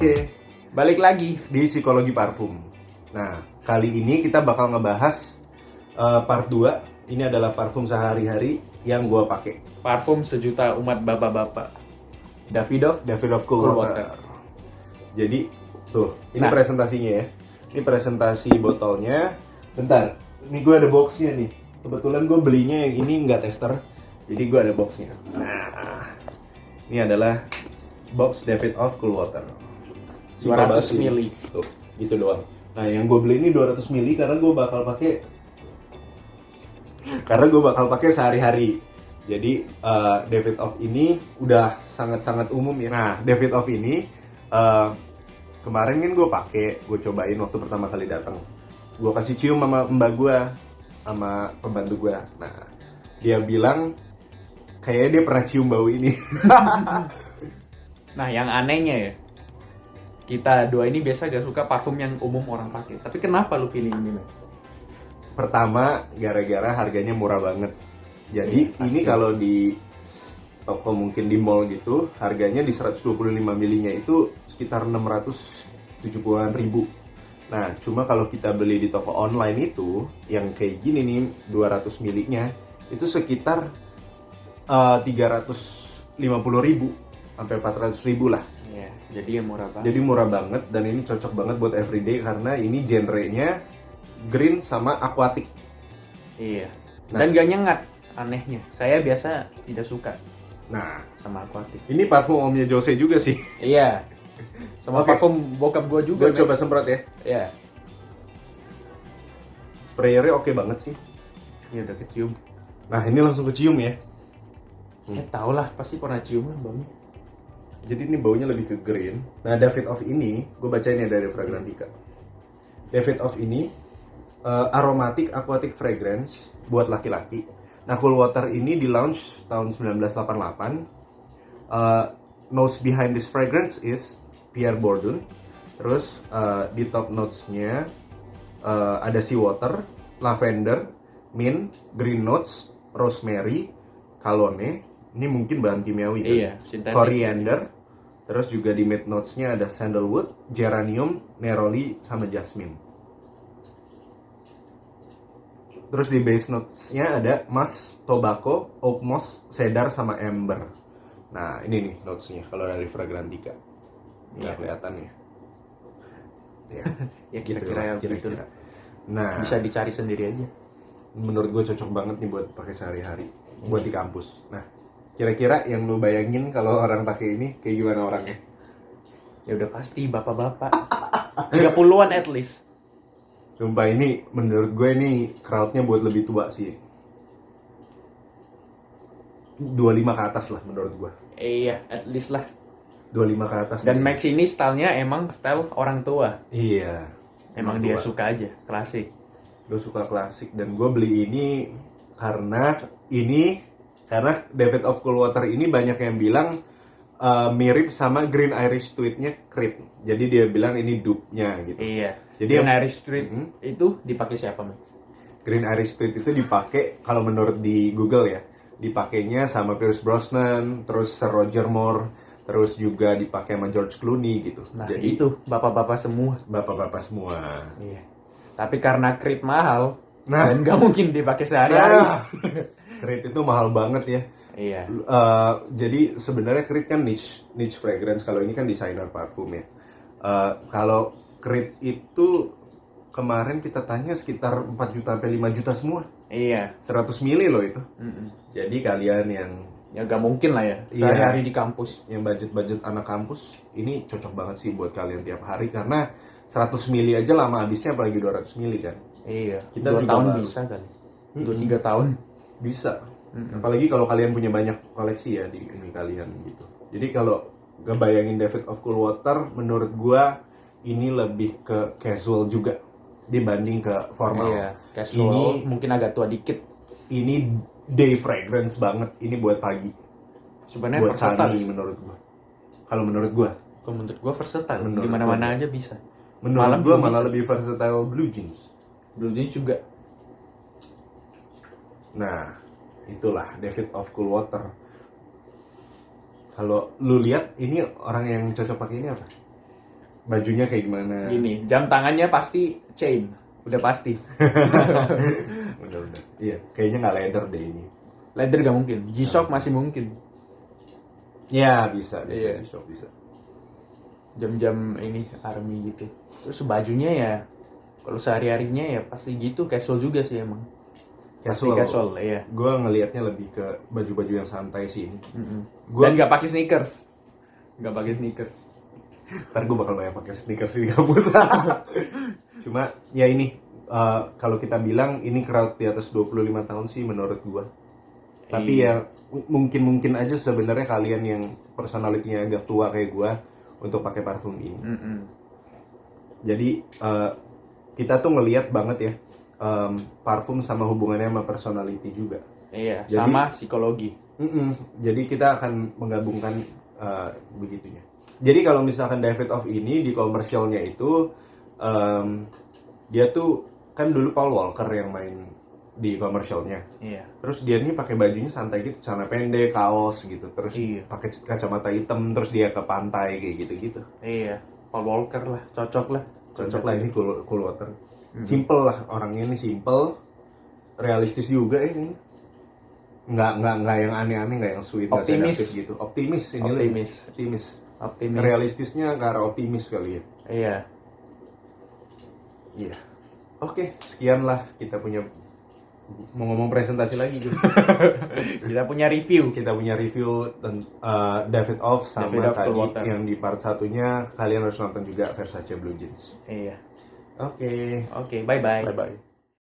Oke, Balik lagi. di psikologi parfum. Nah, kali ini kita bakal ngebahas part 2. Ini adalah parfum sehari-hari yang gue pakai. Parfum sejuta umat bapak-bapak. Davidoff. Davidoff Cool Cool Water. Water. Jadi, tuh, ini Nah. presentasinya ya. Ini presentasi botolnya. Bentar, ini gue ada boxnya nih. Kebetulan gue belinya yang ini nggak tester, jadi gue ada boxnya. Nah, ini adalah box Davidoff Cool Water. 200 mili. Tuh, gitu doang. Nah, yang gue beli ini 200 mili karena gue bakal pakai sehari-hari. Jadi Davidoff ini udah sangat-sangat umum ya. Nah, Davidoff ini kemarin kan gue cobain waktu pertama kali datang. Gue kasih cium sama mbak gue, sama pembantu gue. Nah, dia bilang kayaknya dia pernah cium bau ini. Nah, yang anehnya ya, kita dua ini biasa gak suka parfum yang umum orang pakai. Tapi kenapa lu pilih ini, Mas? Pertama, gara-gara harganya murah banget. Jadi Iya, ini pasti. kalau di toko mungkin di mall gitu, harganya di 125 milinya itu sekitar 670-an ribu. Nah, cuma kalau kita beli di toko online itu, yang kayak gini nih, 200 milinya, itu sekitar 350 ribu, sampai 400 ribu lah. Iya, jadi ya murah banget. Jadi murah banget, dan ini cocok banget buat everyday karena ini genrenya green sama aquatic. Iya. Nah. Dan gak nyengat, anehnya. Saya biasa tidak suka Nah, sama aquatic. ini parfum omnya Jose juga sih. Iya. Sama Oke. parfum bokap gua juga. Gue coba Max. semprot ya. Iya. Sprayernya oke banget sih. Ya udah kecium. Nah, ini langsung kecium ya. Tau lah, pasti pernah cium lah baunya. Jadi ini baunya lebih ke green. Nah, Davidoff ini, gue bacain ya dari Fragrantica. Davidoff ini aromatic aquatic fragrance buat laki-laki. Nah, Cool Water ini di launch tahun 1988. Nose behind this fragrance is Pierre Bourdon. Terus di top notes-nya ada seawater, lavender, mint, green notes, rosemary, cologne. Ini mungkin bahan kimiawi kan? Iya, sintetik. Coriander. Terus juga di mid notes-nya ada sandalwood, geranium, neroli, sama jasmine. Terus di base notes-nya ada musk, tobacco, oak moss, cedar, sama amber. Nah, ini nih notes-nya kalau dari Fragrantica. Nggak kelihatan ya. Ya, Ya kira-kira ya begitu lah. Nah, Bisa dicari sendiri aja. menurut gue cocok banget nih buat pakai sehari-hari, buat di kampus. Nah, kira-kira yang lu bayangin kalau orang pakai ini kayak gimana orangnya? Ya udah pasti bapak-bapak. 30-an at least. Sumpah ini menurut gue ini crowdnya buat lebih tua sih. 25 ke atas lah menurut gue. Iya, at least lah. 25 ke atas. Dan sih. Max ini stylenya emang style orang tua. Iya. Emang orang dia tua. suka aja, klasik. Gue suka klasik dan gue beli ini karena Davidoff Cool Water ini banyak yang bilang mirip sama Green Irish Tweed-nya Creed. Jadi dia bilang ini dupe-nya gitu. Iya. Jadi Green yang- Irish Street itu dipakai siapa, Max? Green Irish Tweed itu dipakai kalau menurut di Google ya, dipakainya sama Pierce Brosnan, terus Sir Roger Moore, terus juga dipakai sama George Clooney gitu. Nah, Jadi itu bapak-bapak semua. bapak-bapak semua. Iya. Tapi karena Creed mahal, Nah. dan gak mungkin dipakai sehari-hari. Nah, Creed itu mahal banget ya. Iya. Jadi sebenarnya Creed kan niche fragrance, kalau ini kan designer parfum ya. Kalau Creed itu kemarin kita tanya sekitar 4 juta sampai 5 juta semua. Iya. 100 mili loh itu. Mm-mm. Jadi kalian yang Ya gak mungkin lah ya, Iya. sehari-hari di kampus. budget anak kampus ini cocok banget sih buat kalian tiap hari karena 100 mili aja lama habisnya, apalagi 200 mili kan. Iya. Kita 2 juga tahun baru. bisa kali. 2-3 tahun. Bisa. Apalagi kalau kalian punya banyak koleksi ya di ini kalian gitu. Jadi kalau ngebayangin Davidoff Cool Water, menurut gua ini lebih ke casual juga dibanding ke formal. Iya. Casual, Ini mungkin agak tua dikit. ini day fragrance banget. Ini buat pagi. Sebenarnya Buat versatile. sunny menurut gua. Kalau menurut gua. Kalau menurut gua versatile, Menurut di mana-mana gua. aja bisa. Menurut Malam gua juga malah bisa. lebih versatile blue jeans. Blue jeans juga. Nah, itulah Davidoff Cool Water. Kalau lu lihat ini orang yang cocok pakai ini apa? bajunya kayak gimana. Gini, jam tangannya pasti chain, udah pasti. Udah. Iya, kayaknya nggak leather deh ini. Leather gak mungkin, G-Shock masih mungkin. Ya, bisa. Iya. Bisa. Jam-jam ini army gitu. Terus bajunya ya, kalau sehari-harinya ya pasti gitu, casual juga sih emang. Casual, iya. Gue ngelihatnya lebih ke baju-baju yang santai sih ini. Dan nggak pakai sneakers. Ntar gue bakal banyak pakai sneakers di kampus. Cuma ya ini kalau kita bilang ini crowd di atas 25 tahun sih menurut gue. Tapi ya mungkin aja sebenarnya kalian yang personality-nya agak tua kayak gue untuk pakai parfum ini. Jadi kita tuh ngelihat banget ya parfum sama hubungannya sama personality juga. Iya, Jadi, sama psikologi. Jadi kita akan menggabungkan begitunya. Jadi kalau misalkan David Off ini di komersialnya itu dia tuh kan dulu Paul Walker yang main di komersialnya. Iya. Terus dia nih pakai bajunya santai gitu, celana pendek, kaos gitu. Terus pakai kacamata hitam, terus dia ke pantai kayak gitu-gitu. Iya, Paul Walker lah, cocok lah Ini cool water. Simple lah orangnya, ini simple, realistis juga ini. Nggak yang aneh-aneh, nggak yang sweet, nggak sedatif gitu. Optimis. Realistisnya ke arah optimis kali ya. Iya. Oke, sekian lah kita punya. Mau ngomong presentasi lagi gitu. Kita punya review David Off sama David Off tadi Coolwater. yang di part satunya kalian harus nonton juga Versace Blue Jeans. Iya. Oke, Oke, bye-bye. bye.